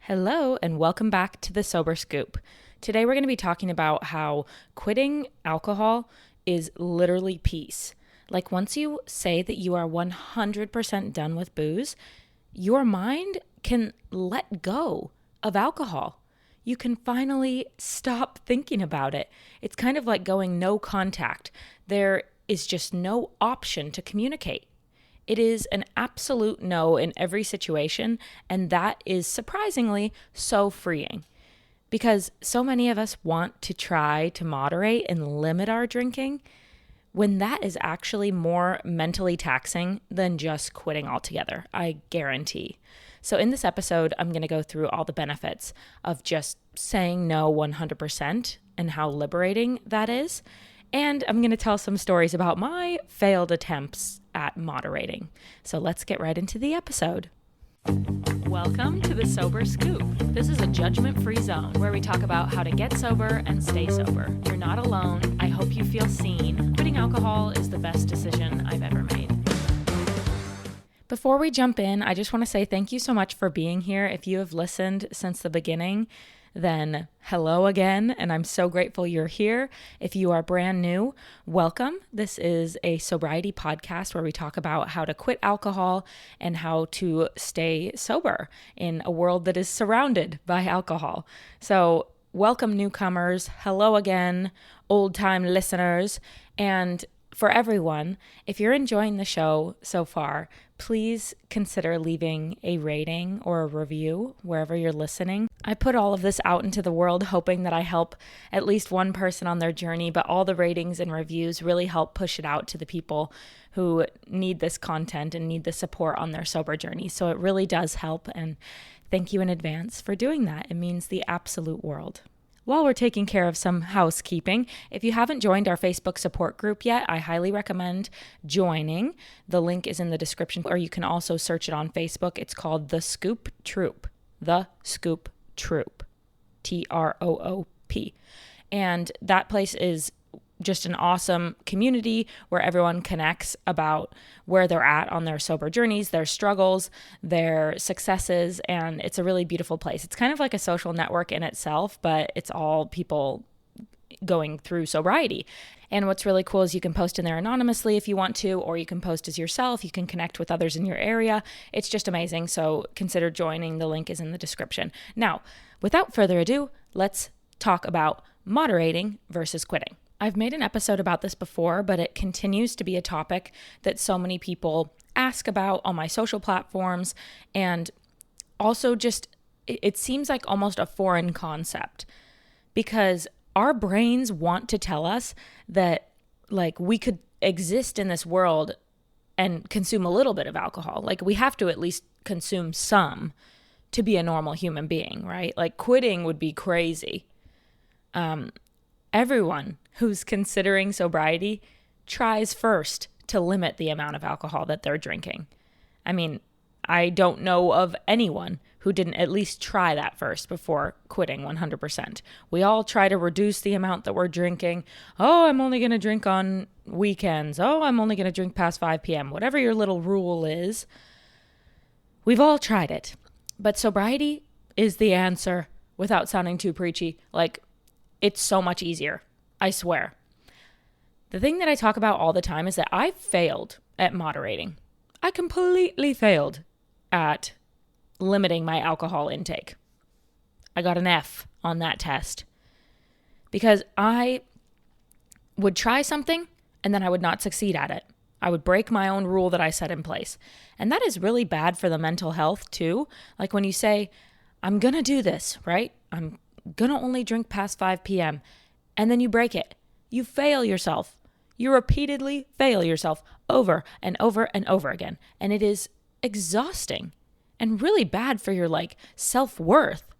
Hello, and welcome back to the Sober Scoop. Today we're going to be talking about how quitting alcohol is literally peace. Like once you say that you are 100% done with booze, your mind can let go of alcohol. You can finally stop thinking about it. It's kind of like going no contact. There is just no option to communicate. It is an absolute no in every situation, and that is surprisingly so freeing because so many of us want to try to moderate and limit our drinking when that is actually more mentally taxing than just quitting altogether, I guarantee. So in this episode, I'm going to go through all the benefits of just saying no 100% and how liberating that is. And I'm going to tell some stories about my failed attempts at moderating. So let's get right into the episode. Welcome to the Sober Scoop. This is a judgment-free zone where we talk about how to get sober and stay sober. You're not alone. I hope you feel seen. Quitting alcohol is the best decision I've ever made. Before we jump in, I just want to say thank you so much for being here. If you have listened since the beginning, then hello again, and I'm so grateful you're here. If you are brand new, welcome. This is a sobriety podcast where we talk about how to quit alcohol and how to stay sober in a world that is surrounded by alcohol. So welcome newcomers, hello again, old-time listeners, and for everyone, if you're enjoying the show so far, please consider leaving a rating or a review wherever you're listening. I put all of this out into the world hoping that I help at least one person on their journey, but all the ratings and reviews really help push it out to the people who need this content and need the support on their sober journey. So it really does help, and thank you in advance for doing that. It means the absolute world. While we're taking care of some housekeeping, if you haven't joined our Facebook support group yet, I highly recommend joining. The link is in the description, or you can also search it on Facebook. It's called The Scoop Troop. The Scoop Troop. TROOP. And that place is just an awesome community where everyone connects about where they're at on their sober journeys, their struggles, their successes, and it's a really beautiful place. It's kind of like a social network in itself, but it's all people going through sobriety. And what's really cool is you can post in there anonymously if you want to, or you can post as yourself. You can connect with others in your area. It's just amazing. So consider joining. The link is in the description. Now, without further ado, let's talk about moderating versus quitting. I've made an episode about this before, but it continues to be a topic that so many people ask about on my social platforms. And also just, it seems like almost a foreign concept because our brains want to tell us that like we could exist in this world and consume a little bit of alcohol. Like we have to at least consume some to be a normal human being, right? Like quitting would be crazy. Everyone who's considering sobriety tries first to limit the amount of alcohol that they're drinking. I mean, I don't know of anyone who didn't at least try that first before quitting 100%. We all try to reduce the amount that we're drinking. Oh, I'm only going to drink on weekends. Oh, I'm only going to drink past 5 p.m. Whatever your little rule is, we've all tried it. But sobriety is the answer without sounding too preachy. Like, it's so much easier. I swear. The thing that I talk about all the time is that I failed at moderating. I completely failed at limiting my alcohol intake. I got an F on that test because I would try something and then I would not succeed at it. I would break my own rule that I set in place. And that is really bad for the mental health too. Like when you say, I'm going to do this, right? I'm going to only drink past 5 p.m. and then you break it. You fail yourself. You repeatedly fail yourself over and over and over again. And it is exhausting and really bad for your like self-worth.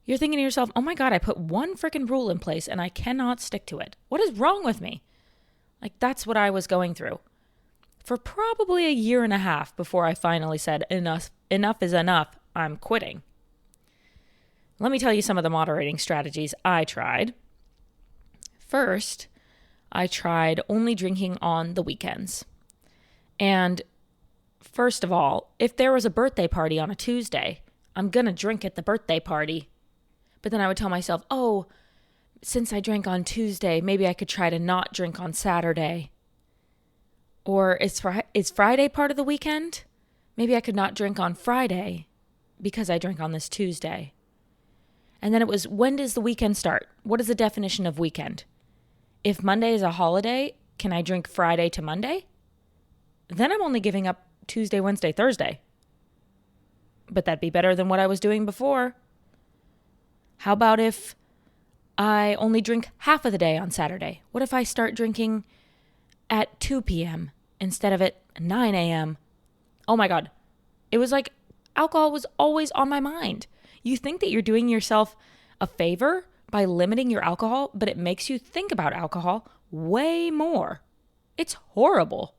You're thinking to yourself, oh my God, I put one freaking rule in place and I cannot stick to it. What is wrong with me? Like that's what I was going through for probably a year and a half before I finally said enough is enough. I'm quitting. Let me tell you some of the moderating strategies I tried. First, I tried only drinking on the weekends. And first of all, if there was a birthday party on a Tuesday, I'm going to drink at the birthday party. But then I would tell myself, oh, since I drank on Tuesday, maybe I could try to not drink on Saturday. Or is Friday part of the weekend? Maybe I could not drink on Friday because I drank on this Tuesday. And then it was, when does the weekend start? What is the definition of weekend? If Monday is a holiday, can I drink Friday to Monday? Then I'm only giving up Tuesday, Wednesday, Thursday. But that'd be better than what I was doing before. How about if I only drink half of the day on Saturday? What if I start drinking at 2 p.m. instead of at 9 a.m.? Oh my God. It was like alcohol was always on my mind. You think that you're doing yourself a favor by limiting your alcohol, but it makes you think about alcohol way more. It's horrible.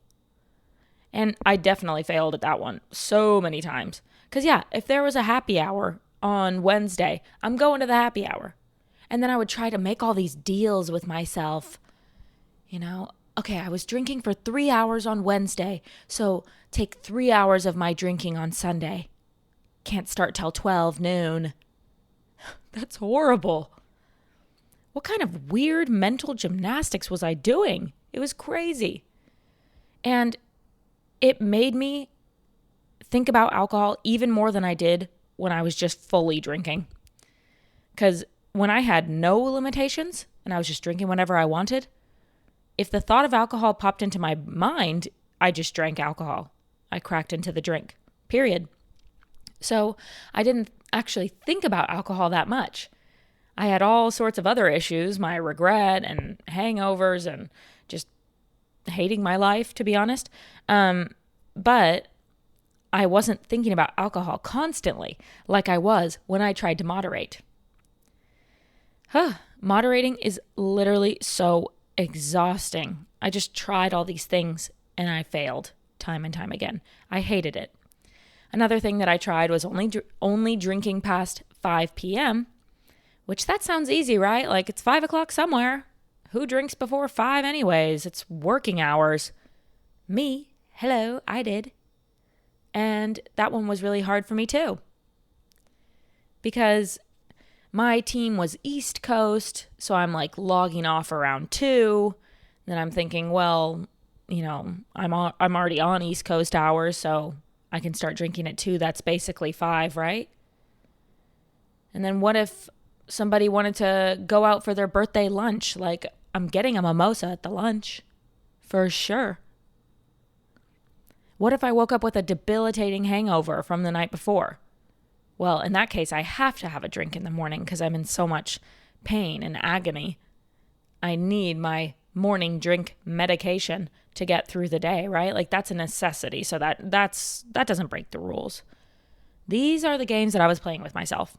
And I definitely failed at that one so many times. Because yeah, if there was a happy hour on Wednesday, I'm going to the happy hour. And then I would try to make all these deals with myself. Okay, I was drinking for 3 hours on Wednesday, so take 3 hours of my drinking on Sunday. Can't start till 12 noon. That's horrible. What kind of weird mental gymnastics was I doing? It was crazy. And it made me think about alcohol even more than I did when I was just fully drinking. Because when I had no limitations and I was just drinking whenever I wanted, if the thought of alcohol popped into my mind, I just drank alcohol. I cracked into the drink, period. So I didn't actually think about alcohol that much. I had all sorts of other issues, my regret and hangovers and just hating my life, to be honest. But I wasn't thinking about alcohol constantly like I was when I tried to moderate. Moderating is literally so exhausting. I just tried all these things and I failed time and time again. I hated it. Another thing that I tried was only drinking past 5 p.m., which that sounds easy, right? Like it's 5 o'clock somewhere. Who drinks before 5 anyways? It's working hours. Me. Hello, I did. And that one was really hard for me too. Because my team was East Coast, so I'm like logging off around 2. Then I'm thinking, well, I'm already on East Coast hours, so I can start drinking at 2. That's basically 5, right? And then what if somebody wanted to go out for their birthday lunch? Like, I'm getting a mimosa at the lunch. For sure. What if I woke up with a debilitating hangover from the night before? Well, in that case, I have to have a drink in the morning because I'm in so much pain and agony. I need my morning drink medication to get through the day, right? Like that's a necessity. So that doesn't break the rules. These are the games that I was playing with myself.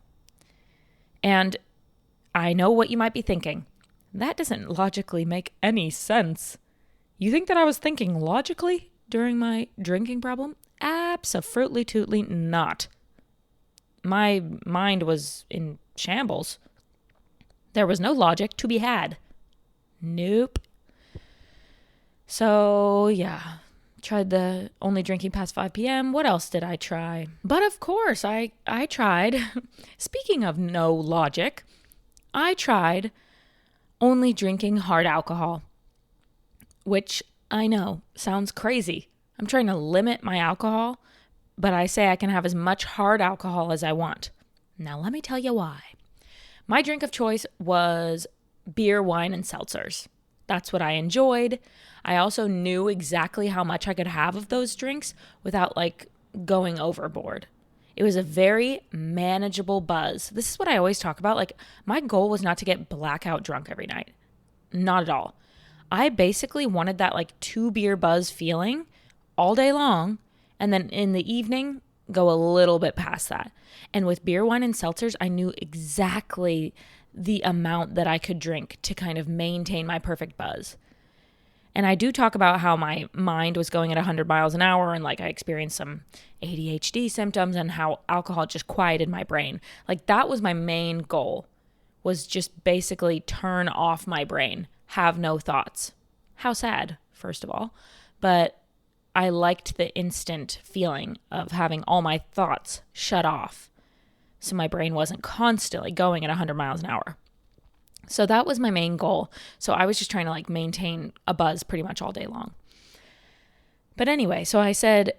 And I know what you might be thinking. That doesn't logically make any sense. You think that I was thinking logically during my drinking problem? Abso-fruitly-tootly not. My mind was in shambles. There was no logic to be had. Nope. So, yeah, tried the only drinking past 5 p.m. What else did I try? But of course, I tried, speaking of no logic, I tried only drinking hard alcohol, which I know sounds crazy. I'm trying to limit my alcohol, but I say I can have as much hard alcohol as I want. Now, let me tell you why. My drink of choice was beer, wine, and seltzers. That's what I enjoyed. I also knew exactly how much I could have of those drinks without going overboard. It was a very manageable buzz. This is what I always talk about. My goal was not to get blackout drunk every night. Not at all. I basically wanted that 2 beer buzz feeling all day long. And then in the evening, go a little bit past that. And with beer, wine, and seltzers, I knew exactly the amount that I could drink to kind of maintain my perfect buzz. And I do talk about how my mind was going at 100 miles an hour and I experienced some ADHD symptoms and how alcohol just quieted my brain. That was my main goal, was just basically turn off my brain, have no thoughts. How sad, first of all. But I liked the instant feeling of having all my thoughts shut off. so my brain wasn't constantly going at 100 miles an hour. So that was my main goal. So I was just trying to like maintain a buzz pretty much all day long. But anyway, so I said,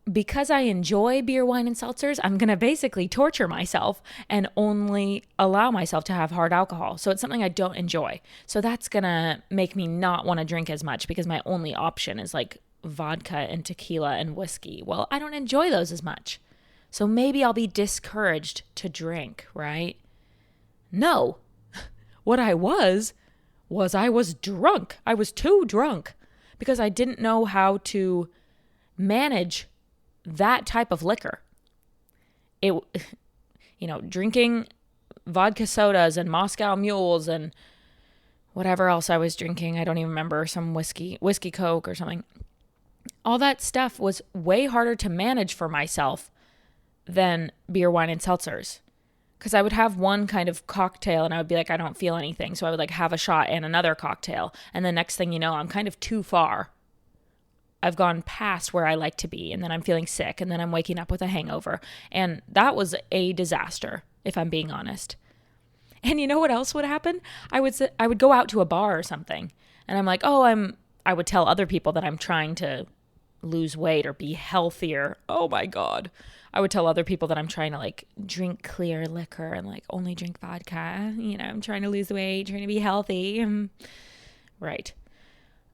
because I enjoy beer, wine, and seltzers, I'm going to basically torture myself and only allow myself to have hard alcohol. So it's something I don't enjoy. So that's going to make me not want to drink as much because my only option is like vodka and tequila and whiskey. Well, I don't enjoy those as much. So maybe I'll be discouraged to drink, right? No. What I was I was drunk. I was too drunk because I didn't know how to manage that type of liquor. Drinking vodka sodas and Moscow mules and whatever else I was drinking. I don't even remember, some whiskey Coke or something. All that stuff was way harder to manage for myself than beer, wine, and seltzers. Because I would have one kind of cocktail and I would be like, I don't feel anything. So I would like have a shot and another cocktail. And the next thing you know, I'm kind of too far. I've gone past where I like to be, and then I'm feeling sick, and then I'm waking up with a hangover. And that was a disaster, if I'm being honest. And you know what else would happen? I would go out to a bar or something, and I'm like, I would tell other people that I'm trying to lose weight or be healthier. Oh my God. I would tell other people that I'm trying to like drink clear liquor and like only drink vodka. I'm trying to lose weight, trying to be healthy. Right.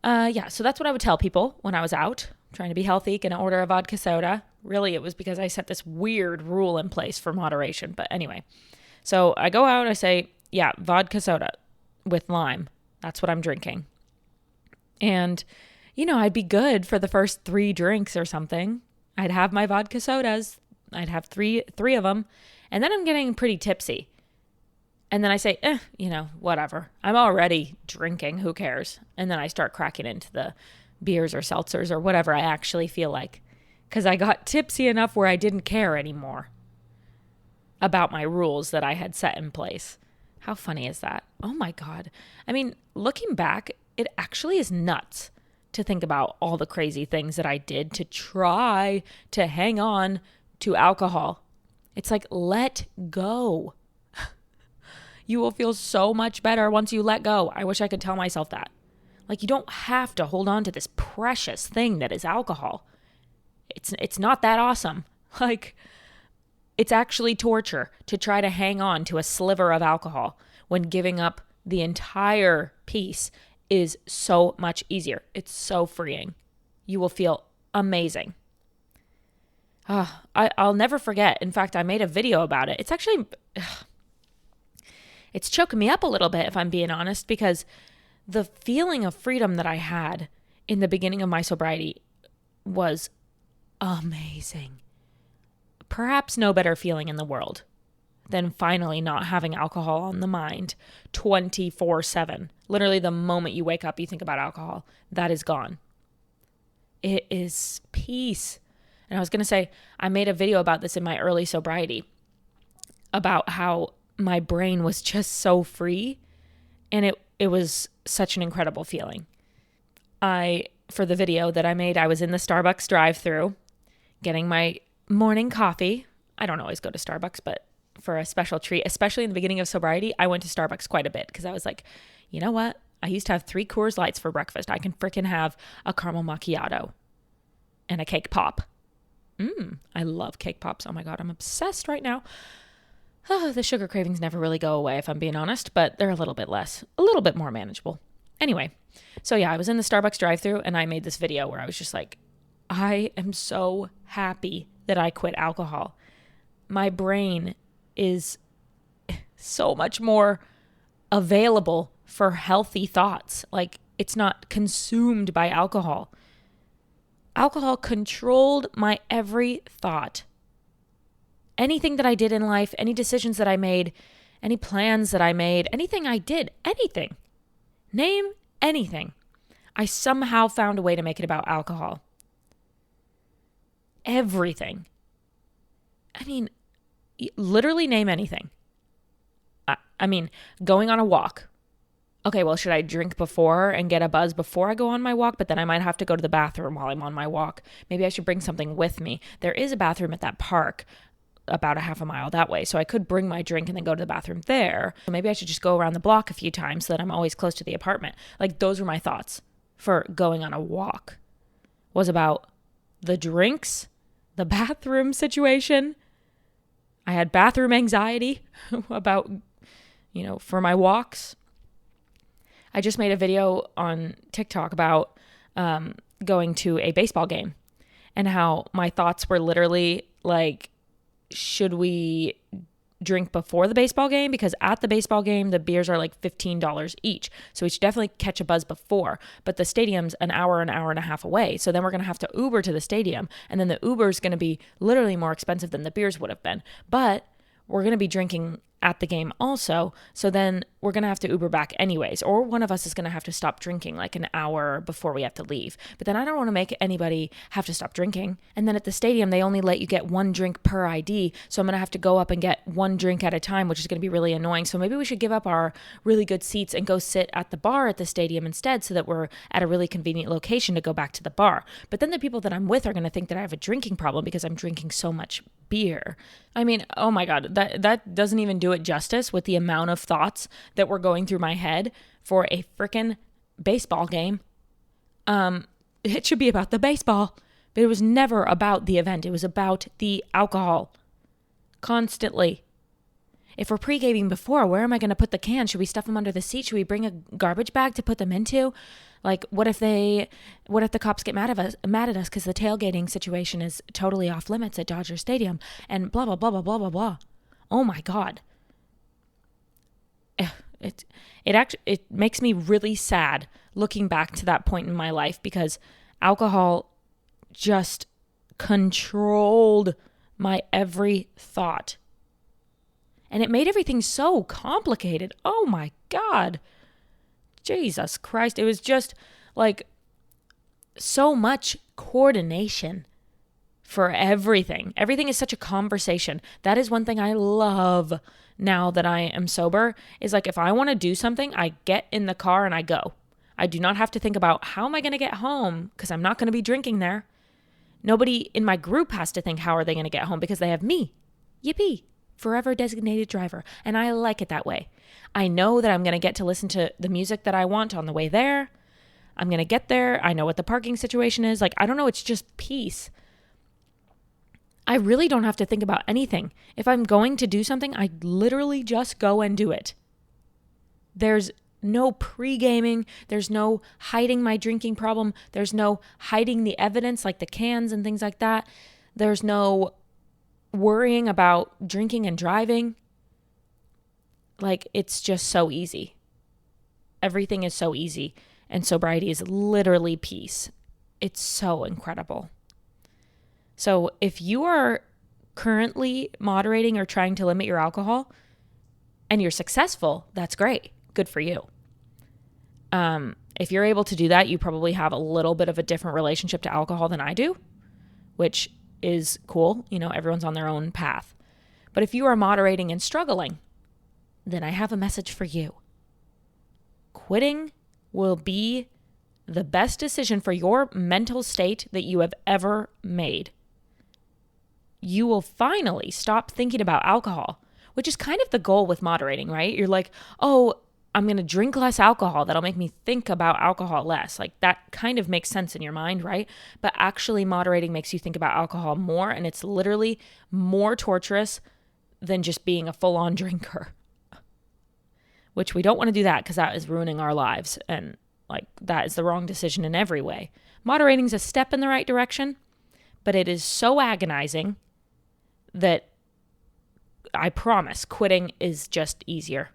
So that's what I would tell people when I was out, trying to be healthy, gonna order a vodka soda. Really, it was because I set this weird rule in place for moderation. But anyway, so I go out, I say, yeah, vodka soda with lime. That's what I'm drinking. And, I'd be good for the first 3 drinks or something. I'd have my vodka sodas. I'd have three of them. And then I'm getting pretty tipsy. And then I say, whatever. I'm already drinking. Who cares? And then I start cracking into the beers or seltzers or whatever I actually feel like. Because I got tipsy enough where I didn't care anymore about my rules that I had set in place. How funny is that? Oh my God. I mean, looking back, it actually is nuts to think about all the crazy things that I did to try to hang on to alcohol. It's like, let go. You will feel so much better once you let go. I wish I could tell myself that. Like, you don't have to hold on to this precious thing that is alcohol. It's not that awesome. Like, it's actually torture to try to hang on to a sliver of alcohol when giving up the entire piece is so much easier. It's so freeing. You will feel amazing. I'll never forget. In fact, I made a video about it. It's actually... It's choking me up a little bit, if I'm being honest, because the feeling of freedom that I had in the beginning of my sobriety was amazing. Perhaps no better feeling in the world than finally not having alcohol on the mind 24/7. Literally, the moment you wake up, you think about alcohol. That is gone. It is peace. And I was going to say, I made a video about this in my early sobriety, about how my brain was just so free, and it was such an incredible feeling. For the video that I made, I was in the Starbucks drive-thru getting my morning coffee. I don't always go to Starbucks, but for a special treat, especially in the beginning of sobriety, I went to Starbucks quite a bit because I was like, you know what? I used to have 3 Coors Lights for breakfast. I can freaking have a caramel macchiato and a cake pop. I love cake pops. Oh my God, I'm obsessed right now. The sugar cravings never really go away, if I'm being honest, but they're a little bit more manageable. Anyway, so yeah, I was in the Starbucks drive-thru and I made this video where I was just like, I am so happy that I quit alcohol. My brain is so much more available for healthy thoughts. Like, it's not consumed by alcohol. Alcohol controlled my every thought. Anything that I did in life, any decisions that I made, any plans that I made, anything I did, anything, name anything, I somehow found a way to make it about alcohol. Everything. I mean, literally name anything. I mean, going on a walk. Okay, well, should I drink before and get a buzz before I go on my walk? But then I might have to go to the bathroom while I'm on my walk. Maybe I should bring something with me. There is a bathroom at that park about a half a mile that way. So I could bring my drink and then go to the bathroom there. So maybe I should just go around the block a few times so that I'm always close to the apartment. Like, those were my thoughts for going on a walk, was about the drinks, the bathroom situation. I had bathroom anxiety about, for my walks. I just made a video on TikTok about going to a baseball game and how my thoughts were literally like, should we drink before the baseball game? Because at the baseball game, the beers are like $15 each. So we should definitely catch a buzz before. But the stadium's an hour and a half away. So then we're going to have to Uber to the stadium. And then the Uber is going to be literally more expensive than the beers would have been. But we're going to be drinking at the game also. So then we're going to have to Uber back anyways. Or one of us is going to have to stop drinking like an hour before we have to leave. But then I don't want to make anybody have to stop drinking. And then at the stadium, they only let you get one drink per ID. So I'm going to have to go up and get one drink at a time, which is going to be really annoying. So maybe we should give up our really good seats and go sit at the bar at the stadium instead, so that we're at a really convenient location to go back to the bar. But then the people that I'm with are going to think that I have a drinking problem because I'm drinking so much beer. I mean, oh my God, that doesn't even do it justice with the amount of thoughts that were going through my head for a freaking baseball game. It should be about the baseball, but it was never about the event. It was about the alcohol. Constantly. If we're pre-gaming before, where am I going to put the can? Should we stuff them under the seat? Should we bring a garbage bag to put them into? Like, what if the cops get mad at us because the tailgating situation is totally off limits at Dodger Stadium and blah, blah, blah, blah, blah, blah, blah. Oh my God. It makes me really sad looking back to that point in my life, because alcohol just controlled my every thought. And it made everything so complicated. Oh my God. Jesus Christ. It was just like so much coordination for everything. Everything is such a conversation. That is one thing I love now that I am sober, is like, if I want to do something, I get in the car and I go. I do not have to think about how am I going to get home, because I'm not going to be drinking there. Nobody in my group has to think how are they going to get home, because they have me. Yippee. Forever designated driver. And I like it that way. I know that I'm going to get to listen to the music that I want on the way there. I'm going to get there. I know what the parking situation is. Like, I don't know. It's just peace. I really don't have to think about anything. If I'm going to do something, I literally just go and do it. There's no pre-gaming. There's no hiding my drinking problem. There's no hiding the evidence, like the cans and things like that. There's no worrying about drinking and driving. Like, it's just so easy. Everything is so easy. And sobriety is literally peace. It's so incredible. So if you are currently moderating or trying to limit your alcohol and you're successful, that's great. Good for you. If you're able to do that, you probably have a little bit of a different relationship to alcohol than I do, which is cool. Everyone's on their own path. But if you are moderating and struggling, then I have a message for you. Quitting will be the best decision for your mental state that you have ever made. You will finally stop thinking about alcohol, which is kind of the goal with moderating, right? You're like, oh, I'm going to drink less alcohol. That'll make me think about alcohol less. Like, that kind of makes sense in your mind, right? But actually moderating makes you think about alcohol more, and it's literally more torturous than just being a full-on drinker, which we don't want to do that, because that is ruining our lives. And like, that is the wrong decision in every way. Moderating is a step in the right direction, but it is so agonizing that I promise quitting is just easier.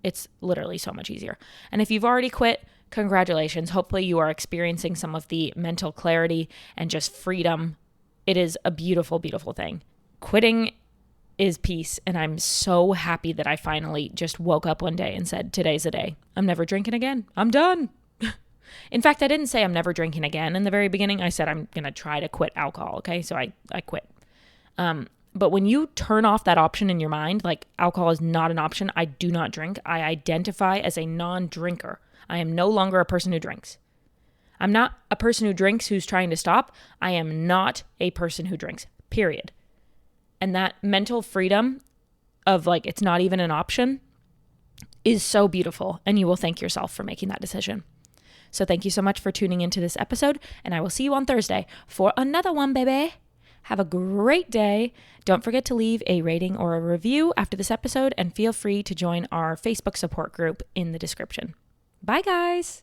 It's literally so much easier. And if you've already quit, congratulations. Hopefully you are experiencing some of the mental clarity and just freedom. It is a beautiful, beautiful thing. Quitting is peace. And I'm so happy that I finally just woke up one day and said, today's the day. I'm never drinking again. I'm done. In fact, I didn't say I'm never drinking again in the very beginning. I said I'm going to try to quit alcohol. Okay. So I quit. But when you turn off that option in your mind, like, alcohol is not an option, I do not drink. I identify as a non-drinker. I am no longer a person who drinks. I'm not a person who drinks who's trying to stop. I am not a person who drinks, period. And that mental freedom of like, it's not even an option is so beautiful. And you will thank yourself for making that decision. So thank you so much for tuning into this episode. And I will see you on Thursday for another one, baby. Have a great day. Don't forget to leave a rating or a review after this episode, and feel free to join our Facebook support group in the description. Bye, guys.